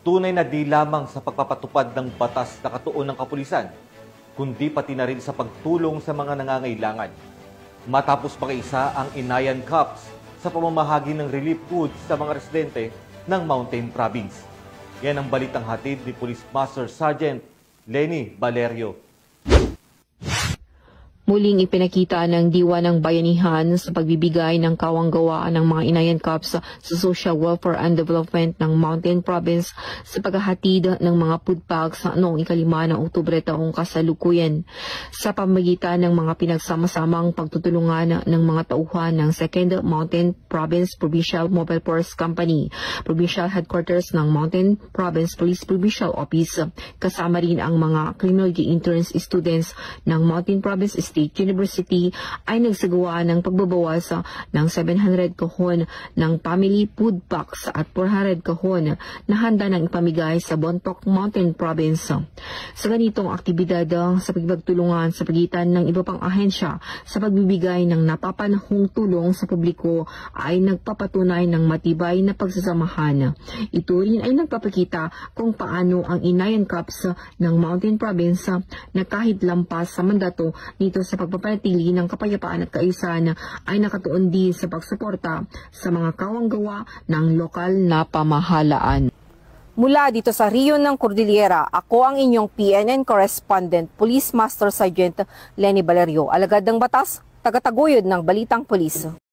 tunay na di lamang sa pagpapatupad ng batas na katuon ng kapulisan, kundi pati na rin sa pagtulong sa mga nangangailangan. Matapos makaisa ang Inayan Cups sa pamamahagi ng relief goods sa mga residente ng Mountain Province. Yan ang balitang hatid ni Police Master Sergeant Lenny Valerio. Muling ipinakita ng Diwa ng Bayanihan sa pagbibigay ng kawang-gawaan ng mga Inayan Cups sa Social Welfare and Development ng Mountain Province sa paghahatid ng mga food packs noong 5 ng Oktubre taong kasalukuyan. Sa pamamagitan ng mga pinagsama-samang pagtutulungan ng mga tauhan ng 2nd Mountain Province Provincial Mobile Force Company, Provincial Headquarters ng Mountain Province Police Provincial Office, kasama rin ang mga criminology interns students ng Mountain Province State University ay nagsagawa ng pagbabawas ng 700 kahon ng family food packs at 400 kahon na handa ng ipamigay sa Bontoc Mountain Province. Sa ganitong aktibidad sa pagtulungan sa pagitan ng iba pang ahensya sa pagbibigay ng napapanahong tulong sa publiko ay nagpapatunay ng matibay na pagsasamahan. Ito rin ay nagpapakita kung paano ang Inayan Cups ng Mountain Province na kahit lampas sa mandato nito sa pagpapanatili ng kapayapaan at kaayusan ay nakatuon din sa pagsuporta sa mga kawanggawa ng lokal na pamahalaan. Mula dito sa Riyon ng Cordillera, ako ang inyong PNN correspondent, Police Master Sergeant Lenny Valerio, alagad ng batas, tagataguyod ng Balitang Pulis.